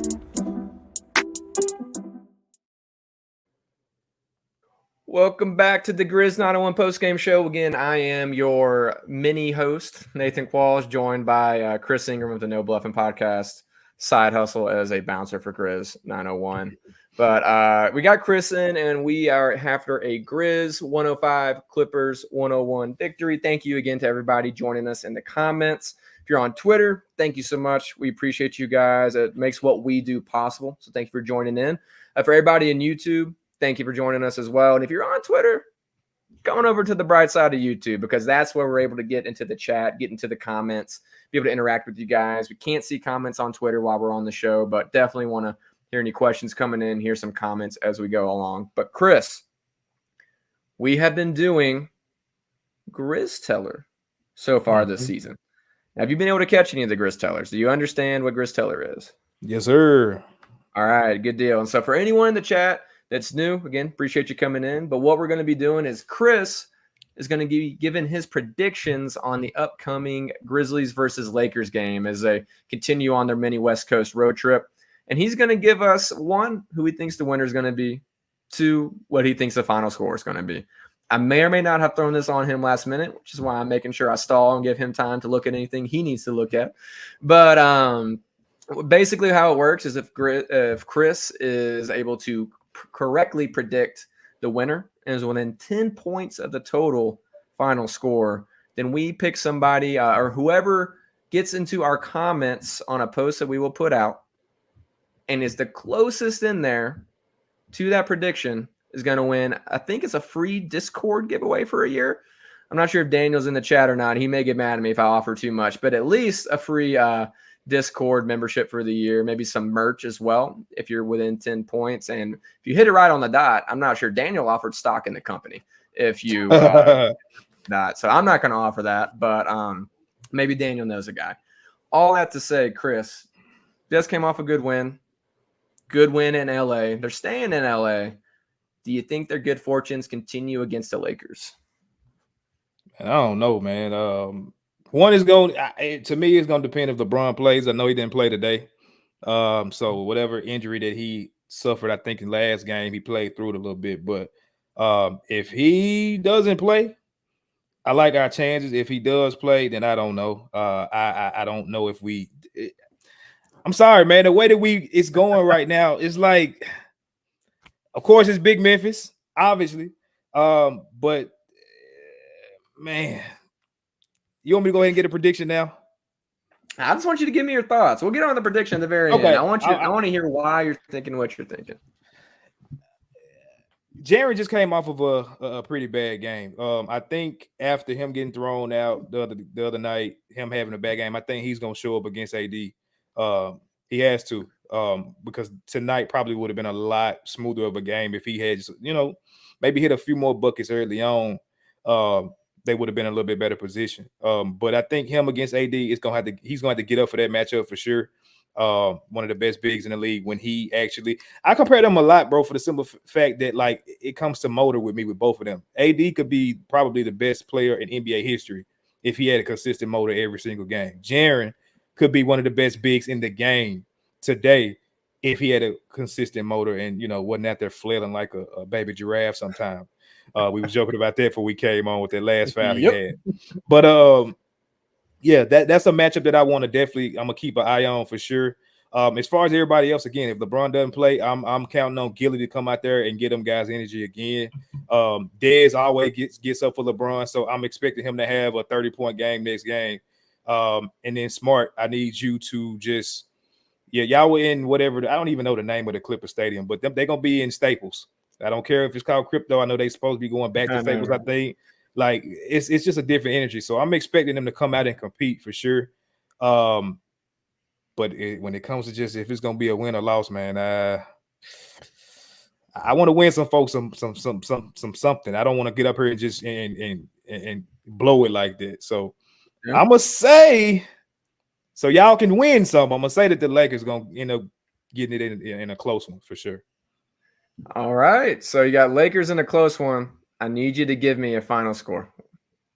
Welcome back to the Grizz 901 Postgame Show. Again, I am your mini host, Nathan Qualls, joined by Chris Ingram of the No Bluffing Podcast, side hustle as a bouncer for Grizz 901. But we got Chris in, and we are after a Grizz 105, Clippers 101 victory. Thank you again to everybody joining us in the comments. If you're on Twitter, thank you so much. We appreciate you guys. It makes what we do possible. So thank you for joining in. For everybody in YouTube, thank you for joining us as well. And if you're on Twitter, come on over to the bright side of YouTube because that's where we're able to get into the chat, get into the comments, be able to interact with you guys. We can't see comments on Twitter while we're on the show, but definitely want to hear any questions coming in, hear some comments as we go along. But Chris, we have been doing Grizz Teller so far this season. Have you been able to catch any of the Grizz Tellers? Do you understand what Grizz Teller is? Yes, sir. All right, good deal. And so for anyone in the chat that's new, again, appreciate you coming in. But what we're going to be doing is Chris is going to be giving his predictions on the upcoming Grizzlies versus Lakers game as they continue on their mini West Coast road trip. And he's going to give us, 1, who he thinks the winner is going to be, 2, what he thinks the final score is going to be. I may or may not have thrown this on him last minute, which is why I'm making sure I stall and give him time to look at anything he needs to look at. But Basically, how it works is if Chris is able to correctly predict the winner and is within 10 points of the total final score, then we pick somebody or whoever gets into our comments on a post that we will put out and is the closest in there to that prediction is going to win. I think it's a free Discord giveaway for a year. I'm not sure if Daniel's in the chat or not. He may get mad at me if I offer too much, but at least a free Discord membership for the year, maybe some merch as well if you're within 10 points. And if you hit it right on the dot, I'm not sure. Daniel offered stock in the company if you not. So I'm not going to offer that, but maybe Daniel knows a guy. All that to say, Chris just came off a good win. Good win in LA. They're staying in LA. Do you think their good fortunes continue against the Lakers? I don't know, man. One is going to me. It's going to depend if LeBron plays. I know he didn't play today. So whatever injury that he suffered, I think in last game he played through it a little bit. But if he doesn't play, I like our chances. If he does play, then I don't know. I don't know if we. I'm sorry, man. The way that it's going right now, it's like, of course, it's big Memphis, obviously. But man, you want me to go ahead and get a prediction now? I just want you to give me your thoughts. We'll get on the prediction at the very end. I want to hear why you're thinking what you're thinking. Jaren just came off of a pretty bad game. I think after him getting thrown out the other night, him having a bad game, I think he's gonna show up against AD. He has to, because tonight probably would have been a lot smoother of a game if he had just, maybe hit a few more buckets early on. They would have been in a little bit better position. But I think him against AD he's gonna have to get up for that matchup for sure. One of the best bigs in the league when he actually, I compare them a lot, bro, for the simple fact that like it comes to motor with me with both of them. AD could be probably the best player in NBA history if he had a consistent motor every single game. Jaren could be one of the best bigs in the game today if he had a consistent motor and wasn't out there flailing like a baby giraffe sometime. We were joking about that before we came on with that last foul he had. But yeah, that's a matchup that I want to I'm gonna keep an eye on for sure. As far as everybody else, again, if LeBron doesn't play, I'm counting on Gilly to come out there and get them guys energy again. Dez always gets up for LeBron, so I'm expecting him to have a 30-point game next game. And then Smart, I need you to just, y'all were in whatever. I don't even know the name of the Clipper Stadium, but they're gonna be in Staples. I don't care if it's called Crypto. I know they're supposed to be going back to Staples. I think like it's just a different energy. So I'm expecting them to come out and compete for sure. But when it comes to just if it's gonna be a win or loss, man, I want to win some folks some something. I don't want to get up here and just and blow it like that. So I'm gonna say, so y'all can win some. I'm gonna say that the Lakers gonna end up getting it in a close one for sure. All right, so you got Lakers in a close one. I need you to give me a final score.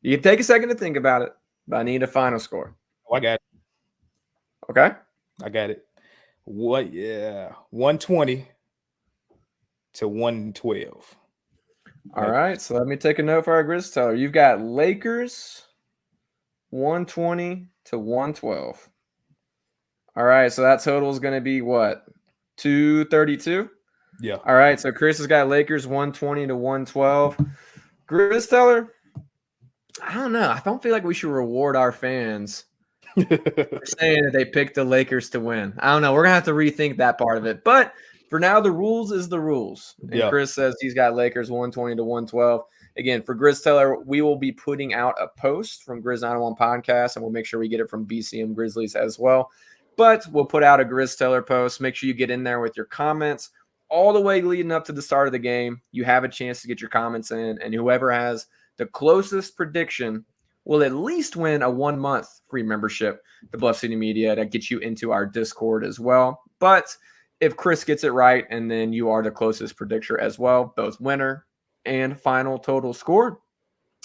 You can take a second to think about it, but I need a final score. Oh, I got it. Okay, I got it. 120 to 112. All right, so let me take a note for our Grizz teller. You've got Lakers 120 to 112. All right, so that total is going to be what? 232? Yeah. All right, so Chris has got Lakers 120 to 112. Grizz teller, I don't know. I don't feel like we should reward our fans for saying that they picked the Lakers to win. I don't know. We're going to have to rethink that part of it. But for now, the rules is the rules. And Chris says he's got Lakers 120 to 112. Again, for Grizz teller, we will be putting out a post from Grizz 901 Podcast, and we'll make sure we get it from BCM Grizzlies as well. But we'll put out a Grizz teller post. Make sure you get in there with your comments. All the way leading up to the start of the game, you have a chance to get your comments in, and whoever has the closest prediction will at least win a 1-month free membership to Bluff City Media that gets you into our Discord as well. But if Chris gets it right, and then you are the closest predictor as well, both winner and final total score,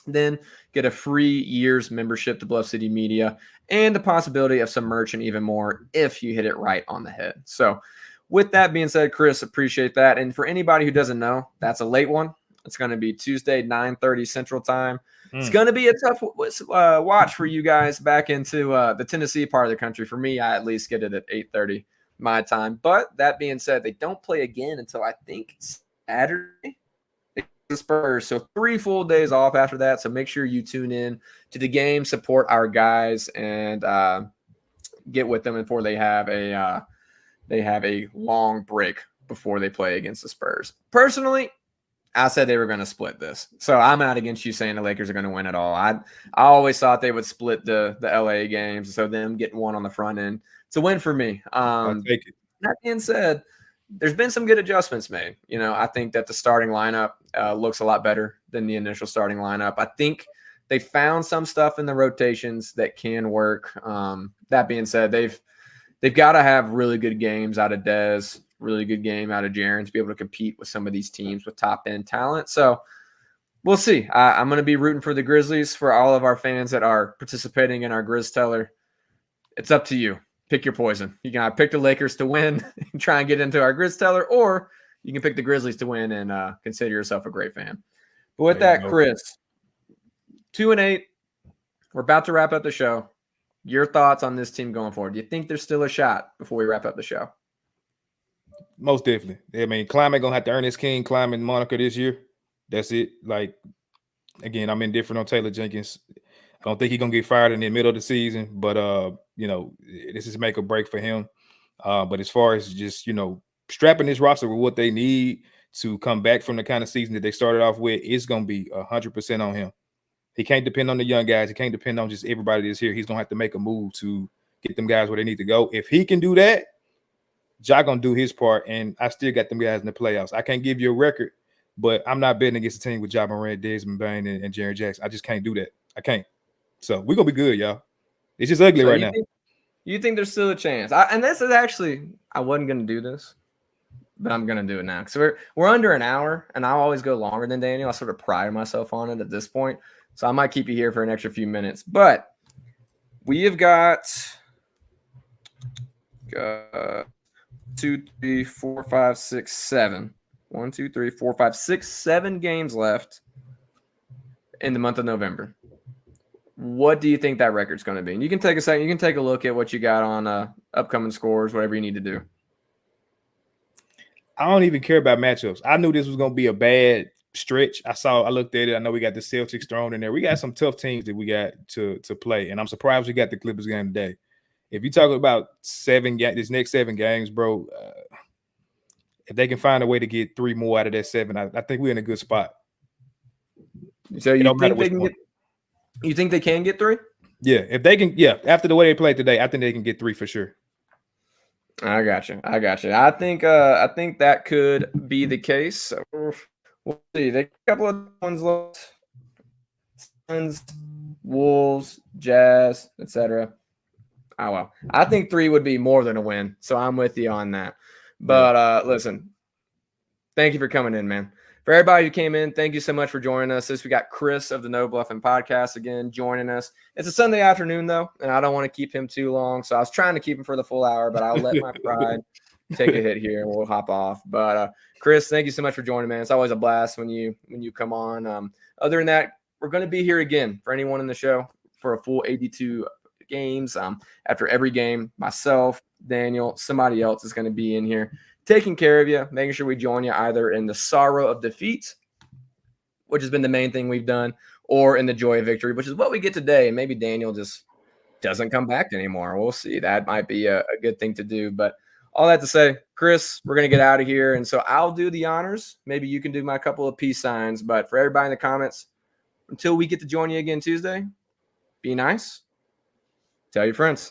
then get a free year's membership to Bluff City Media and the possibility of some merch and even more if you hit it right on the head. So with that being said, Chris, appreciate that. And for anybody who doesn't know, that's a late one. It's going to be Tuesday, 9:30 Central Time. It's going to be a tough watch for you guys back into the Tennessee part of the country. For me, I at least get it at 8:30 my time. But that being said, they don't play again until I think Saturday. The Spurs, so 3 full days off after that. So make sure you tune in to the game, support our guys, and get with them before they have a long break before they play against the Spurs. Personally, I said they were going to split this, so I'm not against you saying the Lakers are going to win at all. I always thought they would split the LA games, so them getting one on the front end, it's a win for me. I'll take it. That being said, there's been some good adjustments made. You know, I think that the starting lineup looks a lot better than the initial starting lineup. I think they found some stuff in the rotations that can work. That being said, they've got to have really good games out of Dez, really good game out of Jaren to be able to compete with some of these teams with top-end talent. So we'll see. I'm going to be rooting for the Grizzlies. For all of our fans that are participating in our Grizz Teller, it's up to you. Pick your poison. You can either pick the Lakers to win and try and get into our Grizz Teller, or you can pick the Grizzlies to win and consider yourself a great fan. But with that, Chris, 2-8, we're about to wrap up the show. Your thoughts on this team going forward? Do you think there's still a shot before we wrap up the show? Most definitely. I mean, Kleiman going to have to earn his King Kleiman moniker this year. That's it. Like, again, I'm indifferent on Taylor Jenkins. I don't think he's going to get fired in the middle of the season, but, you know, this is make or break for him. But as far as just, you know, strapping this roster with what they need to come back from the kind of season that they started off with, it's going to be 100% on him. He can't depend on the young guys. He can't depend on just everybody that's here. He's going to have to make a move to get them guys where they need to go. If he can do that, Ja going to do his part, and I still got them guys in the playoffs. I can't give you a record, but I'm not betting against a team with Ja Morant, Desmond Bane, and Jaren Jackson. I just can't do that. I can't. So we're going to be good, y'all. It's just ugly right now. You think there's still a chance? And this is actually, I wasn't going to do this, but I'm going to do it now. Because we're under an hour, and I always go longer than Daniel. I sort of pride myself on it at this point. So I might keep you here for an extra few minutes. But we have got 2, 3, 4, 5, 6, 7. 1, 2, 3, 4, 5, 6, 7 games left in the month of November. What do you think that record's going to be? And you can take a second. You can take a look at what you got on upcoming scores, whatever you need to do. I don't even care about matchups. I knew this was going to be a bad stretch. I looked at it. I know we got the Celtics thrown in there. We got some tough teams that we got to play, and I'm surprised we got the Clippers game today. If you're talking about this next 7 games, bro, if they can find a way to get 3 more out of that 7, I think we're in a good spot. So you think they can get? You think they can get 3? Yeah, if they can. Yeah, after the way they played today, I think they can get 3 for sure. I got you. I think that could be the case. So we'll see. They got a couple of ones left. Suns, Wolves, Jazz, etc. Oh well. I think 3 would be more than a win. So I'm with you on that. But listen, thank you for coming in, man. For everybody who came in, thank you so much for joining us. We got Chris of the No Bluffing Podcast again joining us. It's a Sunday afternoon, though, and I don't want to keep him too long. So I was trying to keep him for the full hour, but I'll let my pride take a hit here and we'll hop off. But Chris, thank you so much for joining, man. It's always a blast when you come on. Other than that, we're going to be here again for anyone in the show for a full 82 games. After every game, myself, Daniel, somebody else is going to be in here taking care of you, making sure we join you either in the sorrow of defeat, which has been the main thing we've done, or in the joy of victory, which is what we get today. And maybe Daniel just doesn't come back anymore. We'll see. That might be a good thing to do. But all that to say, Chris, we're going to get out of here. And so I'll do the honors. Maybe you can do my couple of peace signs. But for everybody in the comments, until we get to join you again Tuesday, be nice. Tell your friends.